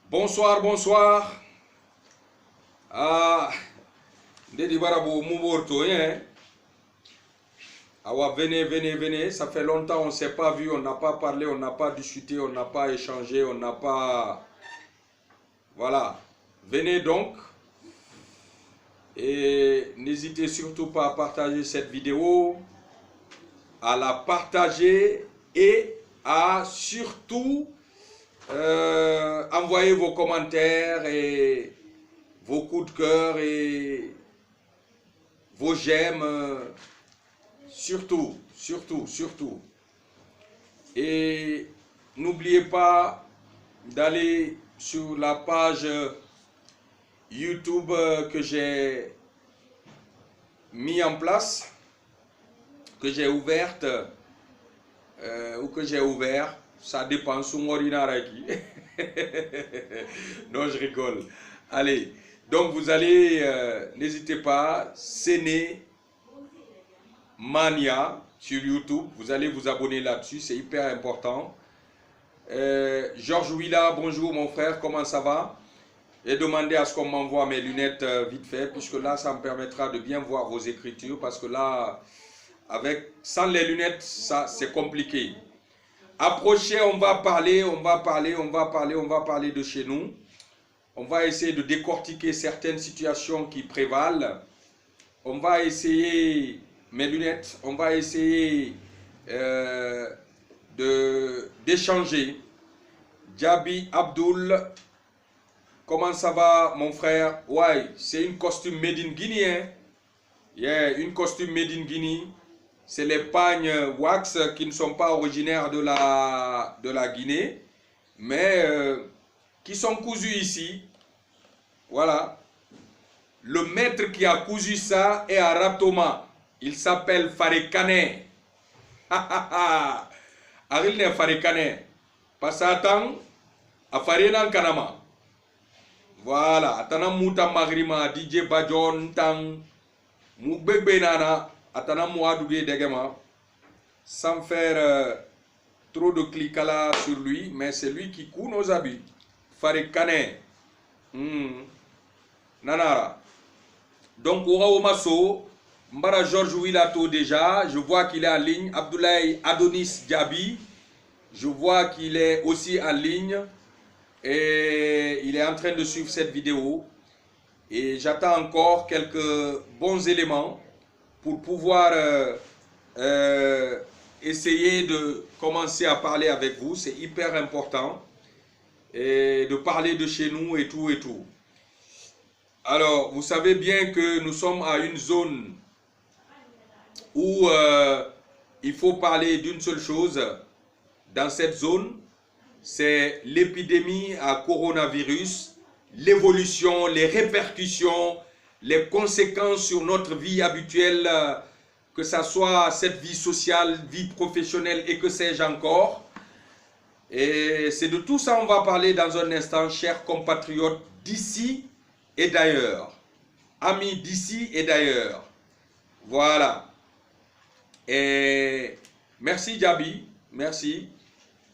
Bonsoir, bonsoir. Ah, Ndedi Barabo Mouborto, hein? Ah, venez, venez, venez. Ça fait longtemps, on ne s'est pas vu, on n'a pas parlé, on n'a pas discuté, on n'a pas échangé, on n'a pas... Voilà. Venez donc. Et n'hésitez surtout pas à partager cette vidéo, à la partager et à surtout envoyer vos commentaires et vos coups de cœur et vos j'aime. Surtout, surtout, surtout. Et n'oubliez pas d'aller sur la page YouTube que j'ai mis en place, que j'ai ouverte ou que j'ai ouvert, ça dépend sur mon Rinaraki. Non, je rigole. Allez, donc vous allez, n'hésitez pas, Séné Mania sur YouTube, vous allez vous abonner là-dessus, c'est hyper important. Georges Willa, bonjour mon frère, comment ça va? Et demandez à ce qu'on m'envoie mes lunettes vite fait, puisque là, ça me permettra de bien voir vos écritures, parce que là, sans les lunettes, ça, c'est compliqué. Approchez, on va parler de chez nous. On va essayer de décortiquer certaines situations qui prévalent. On va essayer, mes lunettes, on va essayer d'échanger. Djabi Abdul, comment ça va mon frère? Ouais, c'est une costume made in Guinée. Hein? Yeah, une costume made in Guinée. C'est les pagnes wax qui ne sont pas originaires de la Guinée, mais qui sont cousus ici. Voilà. Le maître qui a cousu ça est à Ratoma. Il s'appelle Farekane. Arilne Farekane. Pasatan a Farenan Kanama. Voilà. Atana Mouta Magrima, DJ Bajon Tang, Moubebe Nana. Sans faire trop de clics sur lui, mais c'est lui qui coud nos habits. Farekane. Nanara. Donc, Omaso, Mbara Georges Wilato déjà, je vois qu'il est en ligne. Abdoulaye Adonis Djabi, je vois qu'il est aussi en ligne. Et il est en train de suivre cette vidéo. Et j'attends encore quelques bons éléments pour pouvoir essayer de commencer à parler avec vous. C'est hyper important. Et de parler de chez nous et tout et tout. Alors, vous savez bien que nous sommes à une zone où il faut parler d'une seule chose. Dans cette zone, c'est l'épidémie à coronavirus, l'évolution, les répercussions, les conséquences sur notre vie habituelle, que ce soit cette vie sociale, vie professionnelle et que sais-je encore. Et c'est de tout ça qu'on va parler dans un instant, chers compatriotes d'ici et d'ailleurs. Amis d'ici et d'ailleurs. Voilà. Et merci Djabi, merci.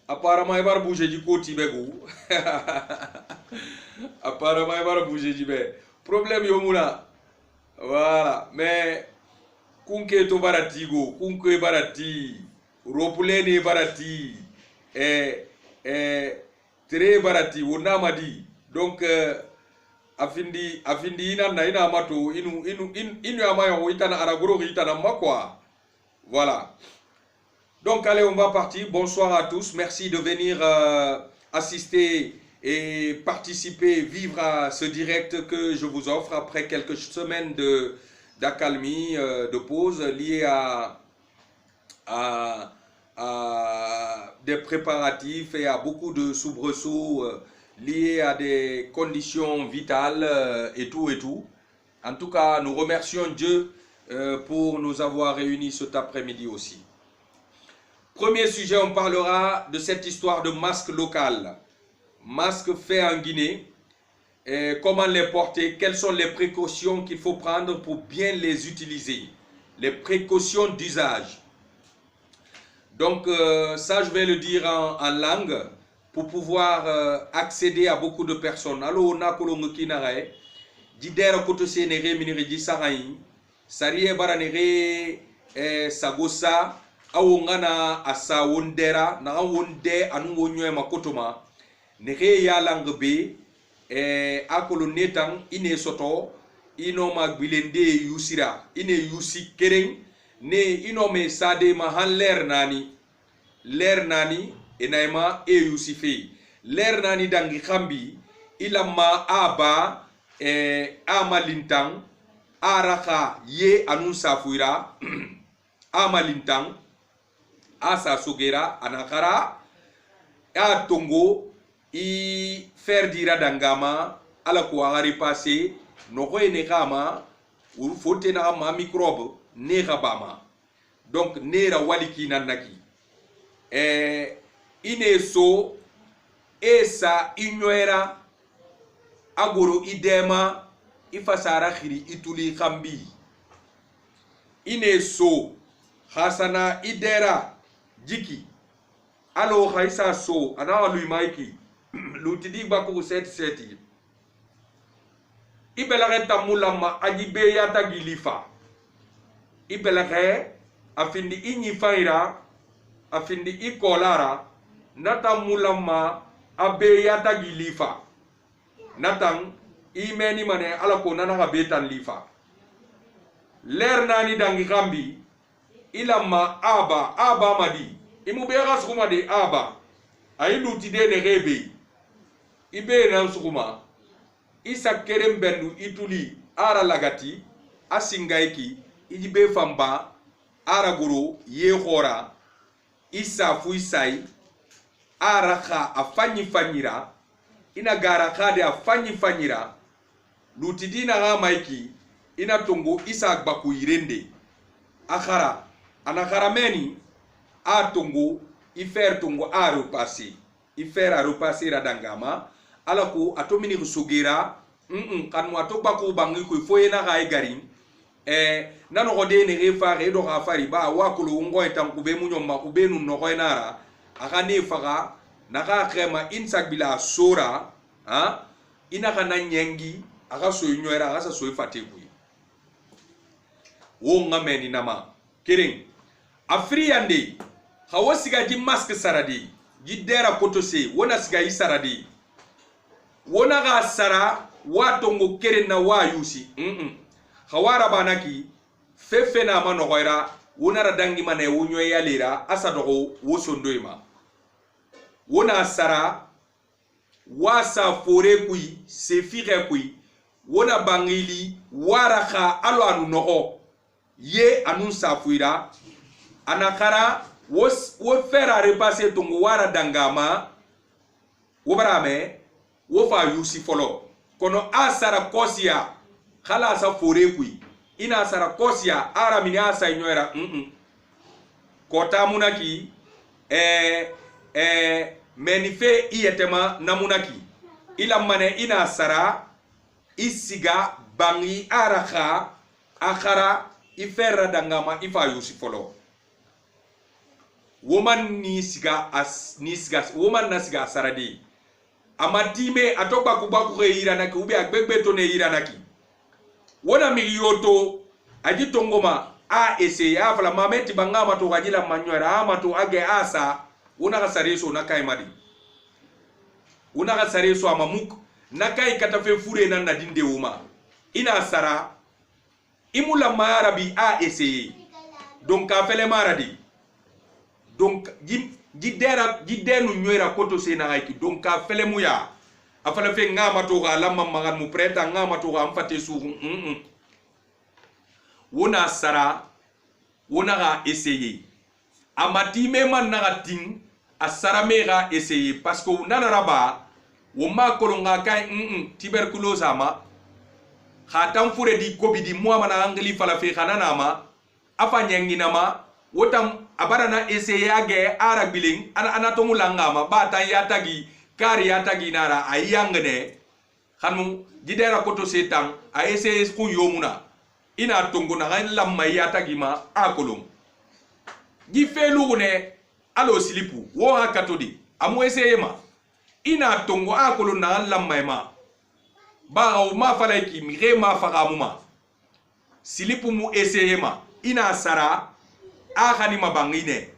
Apparemment, il va bouger du côté Begou. Apparemment, il va bouger du Begou. Problème Yomoula. Voilà. Mais, Kunke to barati go, Kunke barati, Ropulene barati, Tere barati, Wonamadi. Donc, Afindi ina mato, inu amayo, itana aragoro, itana makwa. Voilà. Donc, allez, on va partir. Bonsoir à tous. Merci de venir assister et participer, vivre à ce direct que je vous offre après quelques semaines d'accalmie, de pause liées à des préparatifs et à beaucoup de soubresauts liés à des conditions vitales et tout et tout. En tout cas, nous remercions Dieu pour nous avoir réunis cet après-midi aussi. Premier sujet, on parlera de cette histoire de masque local. Masque fait en Guinée. Et comment les porter? Quelles sont les précautions qu'il faut prendre pour bien les utiliser? Les précautions d'usage. Donc ça, je vais le dire en langue. pour pouvoir accéder à beaucoup de personnes. Alors, on a kolongi narae, didera koto se nere minire di sarai, sarie bara nere sagosa, awongana asa wondera, na wonde anu wonyo makotoma, nere ya langbe, akolonetang ine soto, ino magbilende yusira, ine yusi kereng, ne ino me sade mahan ler nani, enaima e yusife ler nani dangi khambi ilamma aba amalintang araka ye anun safuira amalintang asa sugera anakara a tongo i faire dira dangama ala ko agari passé no ko ene kama ur fote na ma microbe ne gabama donc nera waliki nanaki ine so esa inyoera agoro idema ifasara khiri ituli khambi ine so hasana idera jiki alo khaisa so ana lui maiki lutidi bako seti ibelare tamulama ajibe yata gilifa ibelare afindi inyi faira afindi ikolara nata mulama abe yata gilifa natang imeni mane alako nana gabetan lifa ler nani dangi gambi ilama aba madi imu bega sukuma de aba aidu tide ne rebe ibe nan sukuma isa kerem bendu ituli ara lagati asingaiki ijibe famba ara guru ye khora isa fuisai araka afanyi fanyira ina gara kade afanyi fanyira lutidina ga maiki ina tongo isa baku irende akhara anakara meni a tongo ifer tongo aro passé ifer aro passé radangama alako atomini kusogera kan mo atokba ko bangi ko foyena ga garin nano gode ne refa re do ga fari ba wa kulu ngo etan ku be munyo ma ku be nu no ko nara aka ne faga naka krema insak bila sora ina kana nyengi aka so nyoera aka so ifatiku wo ngameni nama kiring afriande hawasiga ji mask saradi ji dera kotose wona siga isaradi wona ga sara watongo kere na wa yusi hawara banaki fefe na manogoira wona radangi mane wonyo yalira asadogo wosondoima wona sara wasa fore kui sefire kui wona bangili waraka alo anu nogo ye anun safuira anakara wo fera repasser tongo wara dangama wo barame wo fa yusi folo kono asara kosia khala sa fore kui ina sara kosia ara mini asa inyoera kota munaki menife iyetema namunaki ila mane ina sara isiga bangi araka akhara ifera dangama ifa yusi folo woman ni siga woman na siga saradi amatime atokba kubaku re iranaki ubi agbegbe to ne iranaki wona miliyoto aji tongoma a ese ya fala mameti bangama to gajila manywera amato age asa wona ga sareso nakai madi wona ga sareso amamuk nakai katafe fure nan na dinde wuma ina sara imula marabi a ese donc ka fele maradi donc jidenu nywera koto sena aiki donc ka fele muya afala fe ngama to ga lamma magan mu preta ngama to ga amfate su wona sara wona ga essayer amatime man na tin asara me ga essayer parce que nana raba wo ma kolonga kai tuberculose ama khatam fure di covid di mo mana angli fala fe khanana ma afa nyangina ma wotam abarana essayer age ara biling ana to mulanga ma bata yatagi kari yatagi nara ayangne khanu jidera koto setan a essayer ku yomuna ina tongo na gan lamma yatagi ma akolum gi felu ne alo silipu wo ha katodi amu essayer ma ina tongo akolo na lamma ba o ma fala ki mi re ma faga muma silipu mu essayema ina sara a khani mabangine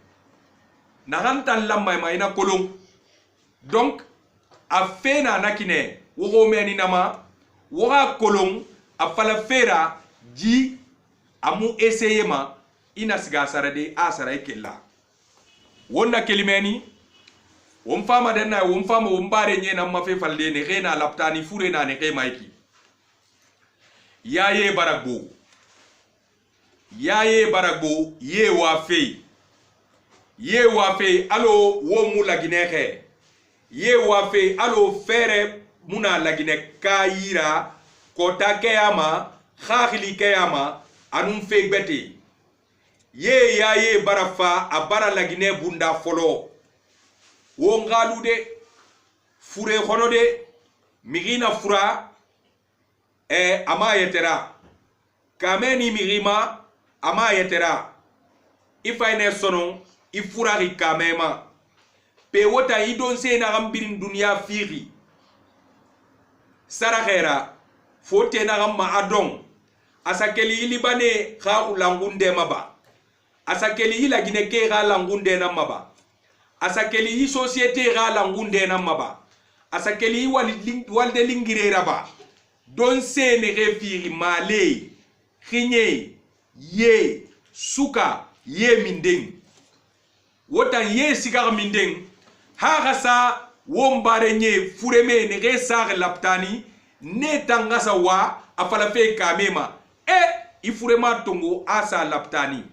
na rantan lamma ina kolon donc a fena nakine wo meni nama wora kolon a fala fera ji amu essayema ina siga sara de a sara ikella wonna kelimeni won fama den na won fama won bare nye na mafe falde ne rena laptani fure na ne maiki yaye baragbo ye wa fe alo wo mu lagine khe ye wa fe alo fere muna lagine kayira kota kayama khakhili kayama anum fe gbete ye yaye barafa abara lagine bunda folo wo ngalu de fure khono de migina fura ama yetera kameni migima ama yetera ifaine sono ifura ri kamema pe wota idon se na gambirin dunya firi sarakhera fote na gamma adon asakeli libane kha ulangunde maba asakeli ila gine ke ga langunde na maba asakeli yi société ga langunde na maba asakeli walde lingirera ba don se ne refiri male khinye ye suka ye mindeng wotan ye sigar mindeng ha gasa wombare nye fureme ne ge sar laptani ne tangasa wa afala fe kamema ifurema tongo asa laptani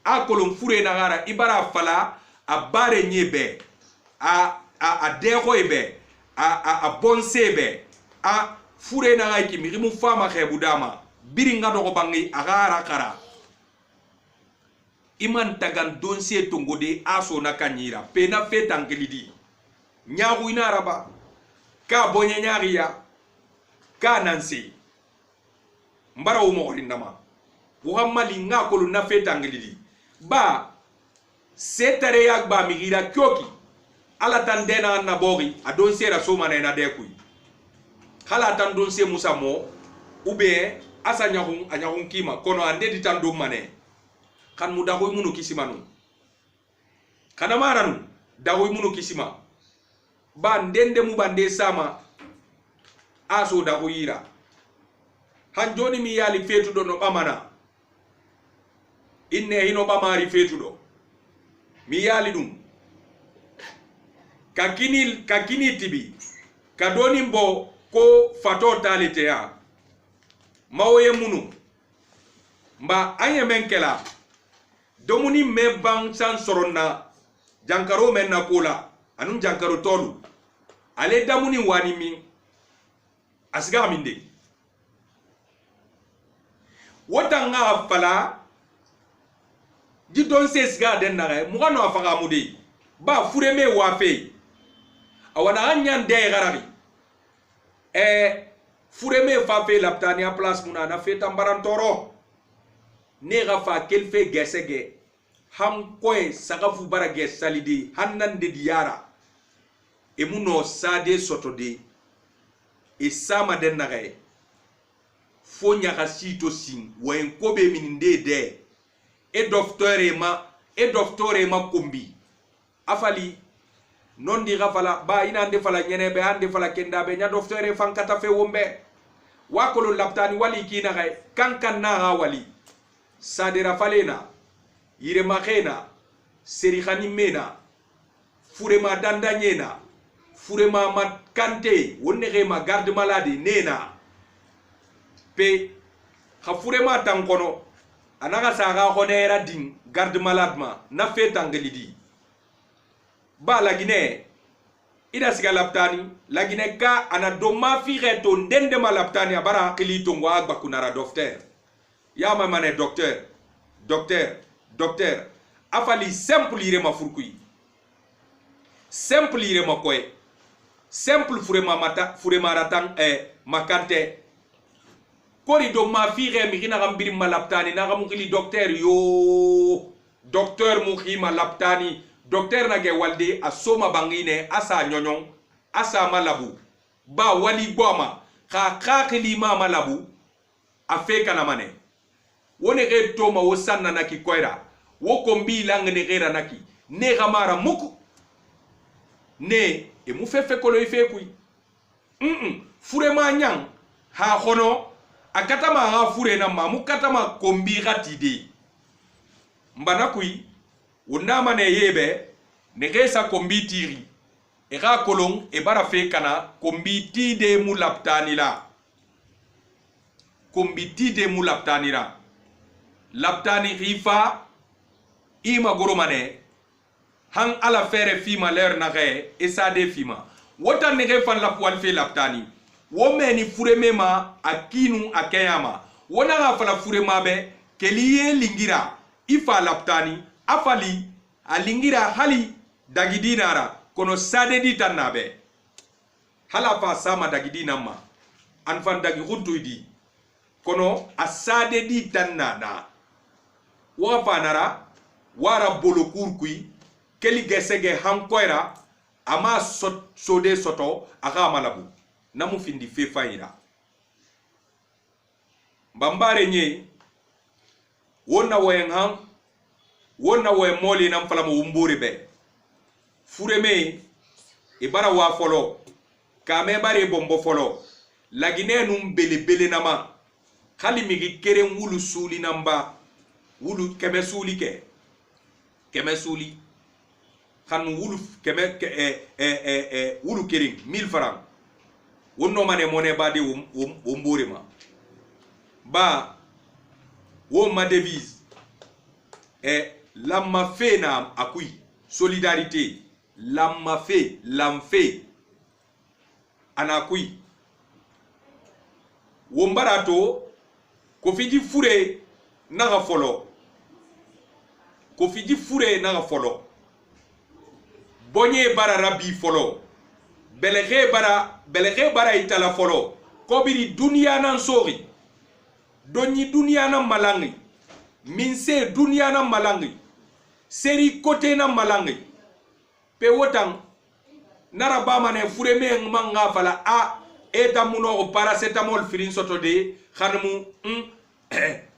akolon fure na gara ibara fala a bare nyebe a dego ebe a bonse be a fure na ga kimi rimu fama khebudama biringa do bangi agara kara iman tagan donse tongo de aso na kanyira pena fe tangelidi nyagu ina raba ka bonye nyariya ka nansi mbara o mo rindama muhammali nga kolu na fe tangelidi ba setare yak ba migira kyoki ala tan dena na bogi adon sera soma na de kuy khala tan don se musa mo ube asa anyahun kima kono ande di tan do mane kan mu dagoy munu kisimanu kana maranu dagoy munu kisima ba ndende mu bande sama aso dagoyira hanjoni mi yali fetu do no bamana inne hino bamari fetu do mi yali dum kakini tibi kadoni mbo ko fato talite ya mawoye munu mba anye menkela domuni me bang san soronna jankaro men na kola anun jankaro tolu ale damuni wani mi asiga minde wotanga fala di don se siga den na mo no afaga mudi ba fureme wafe awana anyan de garabi fureme fa fe laptani a place muna na fe tambaran toro ne gafa kelfe gesege ham koy sagafu barage salidi hannan de diara e muno sade sotode e sama den na gay fo nyaka sito sin wen kobe mininde de e doftore ma kombi afali non di gafala ba ina ande fala nyene be ande fala kenda be nya doftore fankata fe wombe wakolo laptani wali kina gay kankan na ha wali sadira falena yire makhena seri khani mena furema dandanyena furema matkante wonne ma garde maladie nena pe khafurema tankono anaga saga khonera din garde malade ma na fe tangelidi ba lagine ida siga laptani lagine ka ana do ma fi reto ndende ma laptani abara kilito ngwa bakunara docteur ya ma mane docteur afali simple ire ma furkui simple ire ma koy simple furema ratang makante kori do ma fi re mi gina gambir ma laptani na gamu kili docteur yo docteur mu khima laptani docteur na ge walde asoma bangine asa nyonyon asa malabu ba wali boma kha khakili ma malabu afeka na mane wone ge toma wo sanna naki koira wo kombi lang ne gera naki ne gamara muku ne e mu fefe kolo ife kui fure ma nyang ha khono akata ma ha fure na ma mu kata ma kombi gatide mbana kui wonna mane yebe ne gesa kombi tiri e ga kolong e bara fe kana kombi tide mu laptani la kombi tide mu laptani la laptani rifa ima goromane han ala fere fima ler na ge esade fima wota ne ge fan la poil fe laptani wo meni fureme ma akinu akeyama wona ga fala furema be keliye lingira ifa laptani afali alingira hali dagidinara kono sade di tannabe hala fa sama dagidina ma anfan dagi huntu di kono asade di tannana wa fanara wara bolo kurkui keli gesege hankoira ama sode soto aga malabu namu findi fefaira mbambare nye wona woyen wona woyen moli nam fala mo umburi be fureme e bara wa folo kame bare bombo folo lagine num bele nama khali migi keren wulu suli namba wulu keme suli ke keme suli khan wulu keme wulu kering 1000 francs wonno mane mone bade wombore ma ba wo ma devise lamma fe na akui solidarité lamma fe lamfe anakui wombarato ko fiji fure naga folo ko fiji fure naga folo bonye bara rabbi folo belege bara itala folo ko biri dunia nan sori doni dunia nan malangi minse dunia nan malangi seri kote nan malangi pe wotan naraba mane fure me manga fala a eta muno o paracetamol firin soto de khanmu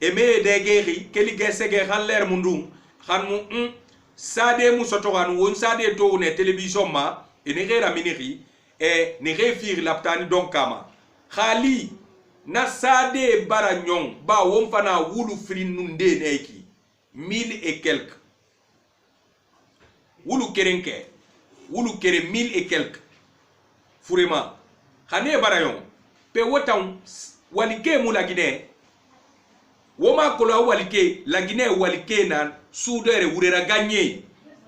eme de geri keli gesege khaller mundum khanmu sade mu soto kan won sade to ne television ma ene gera miniri e ne refir laptani donc kama khali na sade bara nyong ba won fana wulu firin nunde neki 1000 et quelques wulu kerenke wulu kere 1000 et quelques furema khane barayon pe wotan walike mu lagine woma kola walike lagine walike na sudere wurera gagné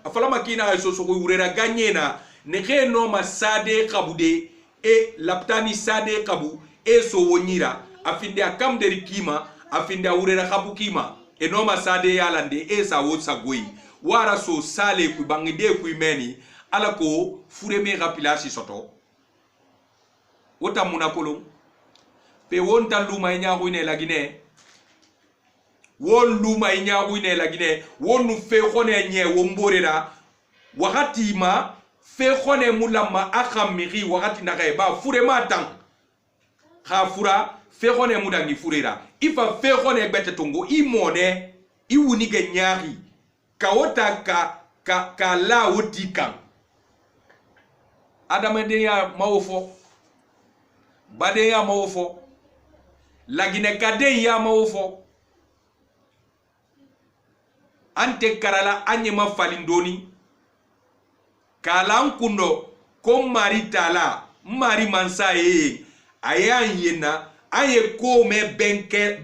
afalama kina ay so wurera gagné na ne no ma sade kabude e laptani sade kabu e so wonyira afinde akam deri kima afinde wurera kabu kima e no ma sade yalande e sa wo sagoi wara so sale ku bangide ku meni ala ko fureme rapilasi soto wota munakolo pe wonta luma inyagu ne lagine won luma inyagu ne lagine wonu fe khone nye womborera wakati ma fe khone mulama akamiri wakati nakae ba furema tan khafura fe khone mudangi furera ifa fe khone bete tongo imone iwunige nyari kawota ka la wotika adamede ya mawofo bade ya mawofo lagine kade ya mawofo ante karala anye mafalindoni kalan kundo ko mari tala mari mansa ayan yena aye ko me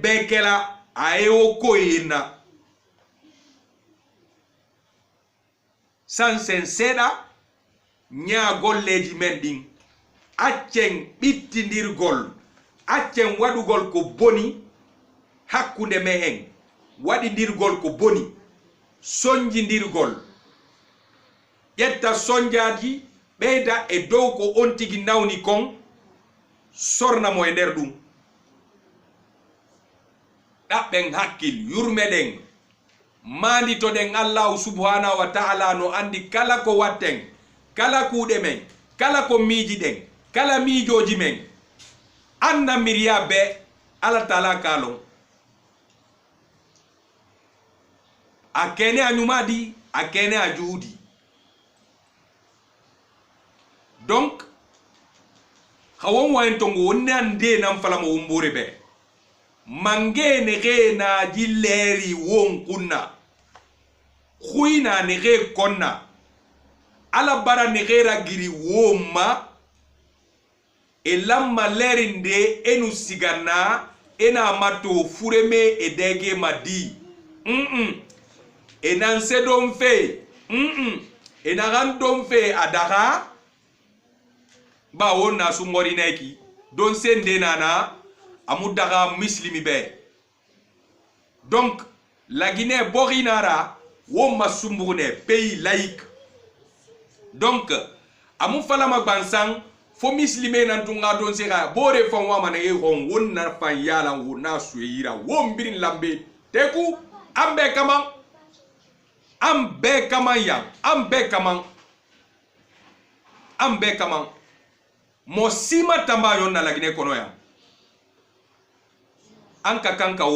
benkela aye o ko yena san senseda nya golleji mending accen bittindir gol accen wadugol ko boni hakkunde mehen waɗidirgol ko boni sonjidirgol ƴetta sonjaji ɓeyda e dow ko on tigi nawni kon sornamo e nder ɗum ɗaɓɓen hakkil yurmeɗen manditoɗen allahu subhanahu wa ta'ala no andi kala ko watten kala kuuɗe men kala ko miji den kala mijoji men anna miriya be ala tala kalon akene anyumadi akene ajudi donc khawon wayen tongo wonnande nam falama wombore be mangene ge na jilleri won kunna khuina ne ge konna ala bara ne ge ra giri woma elamma lerinde enu sigana ena mato fureme edege madi enan sedom fe enagan dom fe adaga ba wonna su ngori neki don sende nana amudaga muslimi be donc la Guinée borinara wo masumbune pays laïque donc amu falama bansang fo muslime nan tunga don sera bore fon wa manage hon wonna fan yala wonna suira wo mbirin lambe teku ambe kaman ya ambe kaman mo sima tamba yon na la Guinée kono ya anka kanka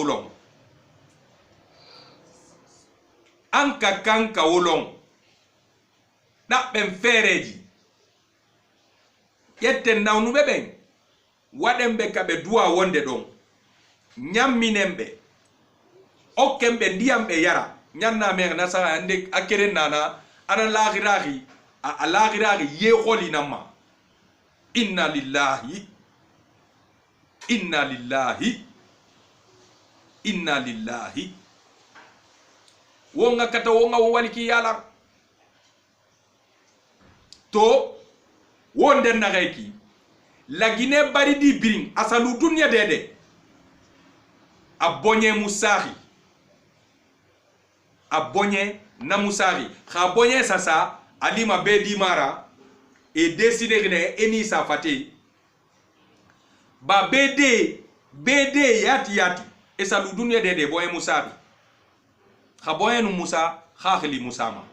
wolong na ben fereji yette nawnu beben wadembe kabe duwa wonde don nyamminembe okembe ndiyambe yara nyanna mer na sa ande akere nana ana laghirahi a laghirahi ye kholi namma inna lillahi wonga kata wonga waliki yala to wonde na reki la Guinée baridi biring asalu dunya dede abonye na musari khabonye sasa alima bedi mara et décider que eni sa fati ba BD yati et ça ludunya dede boye musari khaboye nu musa khakhli musama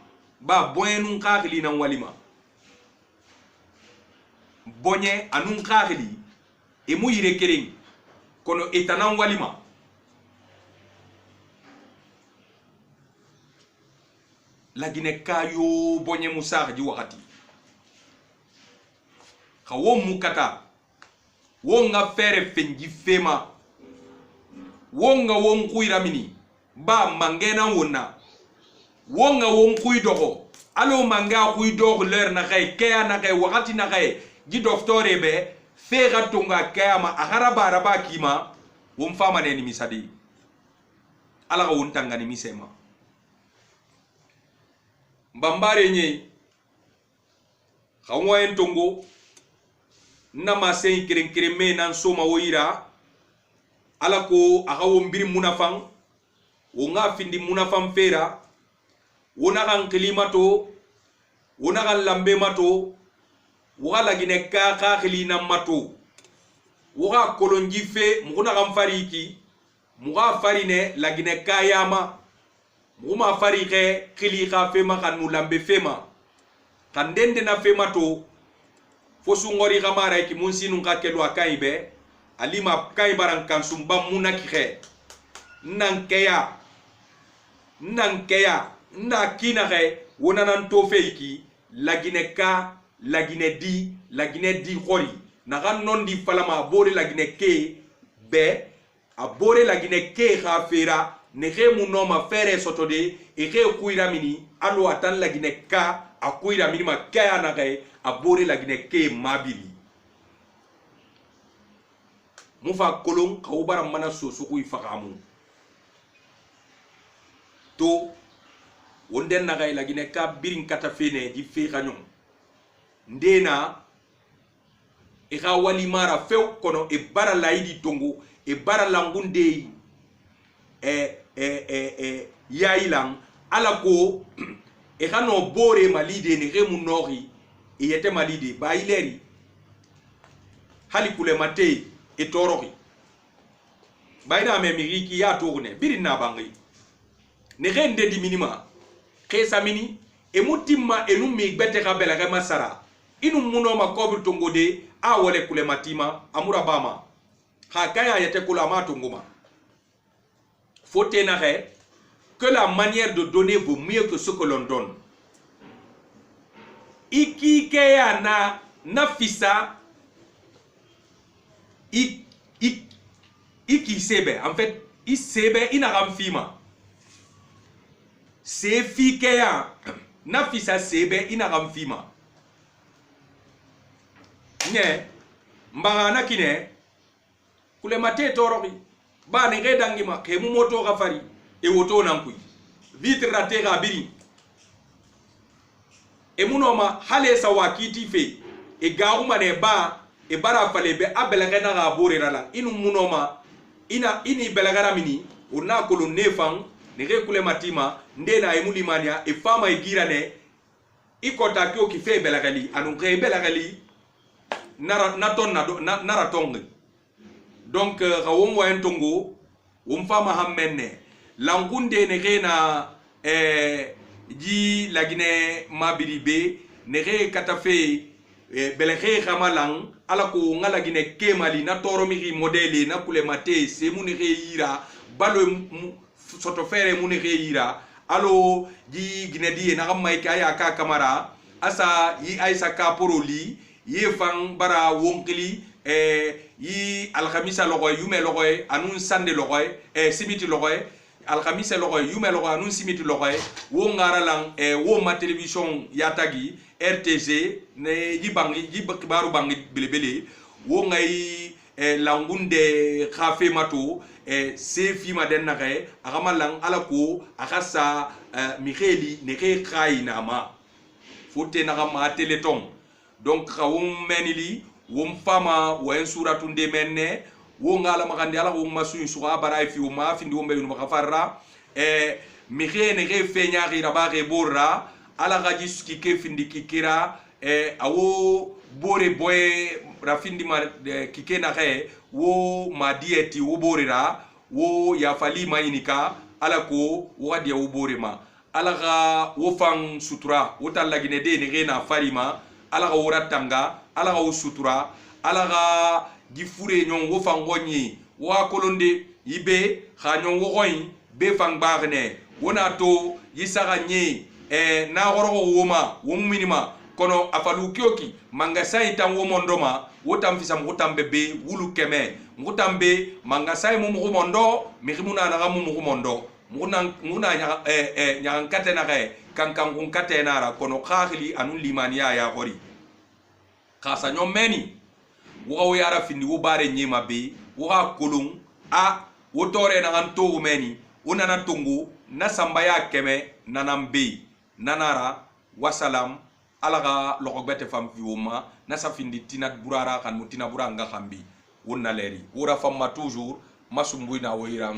ba boye nu khakhli nan walima bonye anun khakhli e mu yire kering kono etanan walima la Guinée kayo bonye musari di wakati khawo mukata wonga fere fenji fema wonga won kuiramini ba mangena wonna wonga won kuidogo alo manga kuidogo ler na kay kaya na kay wakati na kay ji doktore be fera tonga kayama aharaba araba kima won fama ne ni misadi ala won tangani misema mbambare nye khawwa en tongo nama sen kiren me nan soma woira ala ko aga wombiri munafang wonga findi munafam fera wona kan klimato wona kan lambe mato wala gine ka khilina mato woga kolonji fe muguna kan fariki muga farine la gine kayama muguma farike khili ka fema kan lambe fema kan dende na fema to fosu ngori gamara ki munsinu ngakelo akaibe alima kai baran kansumba munakire nankeya na kina re wonanan to feiki la Guinée di khori na gan non di falama bore la Guinée ke be a bore la Guinée ke khafera ne re mu noma fere sotode e re kuira mini alo atan la Guinée ka a kuira mini ma kaya na re a bore la Guinée ke mabiri mufa kolon kawbara mana soso ku ifakamu to wonden na la Guinée ka birin kata fene di fe kanyon ndena e ga wali mara few kono e bara laidi tongo e bara langunde yailang ala ko e ga no bore malide ne remu nori e yete malide ba ileri hali kule mate e toroki bayda me miriki ya tourne birin na bangi ne rende di minima kesa mini e mutimma e nummi bete kabela ga masara inu muno ma kobir tongode a wole kule matima amura bama ha kaya yete kula ma tongoma faut tenir que la manière de donner vaut mieux que ce que l'on donne. Iki keya na fisa iki sebe en fait i sebe ina ramfima se fi keya na fisa sebe ina ramfima ne mbaga na kine kule mate toroki ba ne redangi ma ke mu moto gafari e woto nankui vitre raté ga biri e munoma hale sa wakiti fe e gauma ne ba e bara fale be abelaga na ga bore rala inu munoma ini belagara mini una kolo nefang ne re kule matima ndena e mulimania e fama e girane ikota kyo ki fe belagali anu re belagali nara tongue. Donc rawon wa entongo wum fama hammenne langunde ne rena ji lagine mabiribe ne re katafe belege ramalang ala ko ngalagine kemali na toromiri modele na kule mate se muni re yira balo soto fere muni re yira alo ji ginedi na gamay kaya ka kamara asa yi aisa ka poroli yi fang bara wonkili yi alkhamisa logoy yume logoy anun sande logoy simiti logoy alkhamisa logoy yume logoy anun simiti logoy wo ngara lang wo ma television yatagi RTG ne yi baru bangi belebele wo ngai langunde khafe mato se fi madenna re agama lang alako akasa mikheli ne khe khaina ma fote na ma teleton donc khawum menili wom fama wa en suratun de menne wo ngala makandi ala wo masu suwa bara fi wo ma fi ndi wo mbelu makafarra mi khene ge fenya gira ba ge borra ala gaji ski ke findi kikira awo bore boy rafindi ma kike na ge wo ma dieti wo borira wo ya fali mayinika ala ko wo dia wo borema ala ga wo fang sutura wo talagine de ne ge na farima ala ga wora tanga ala ga sutura ala ga gifure nyon wo fangonyi wa kolonde yibe kha nyon wo goyi be fang bagne wona to yisaga nyi na goro woma wo minima kono afalu kyoki mangasai tan wo mondoma wo tam fisam wo tambe be wulu keme ngutambe mangasai mo mo mondo mi khimuna na gamu mo mondo muna nya katena ga kankan kun katena ra kono khakhili anun limaniya ya gori khasa nyomeni wo yara findi wo bare nyema be wo ha kulung a wo tore na anto meni unana tungu na sambaya keme nanambe nanara wasalam alaga lokobete fam fiuma na safindi tinat burara kan mutina buranga khambi wonna leri wora famma toujours masumbuina woira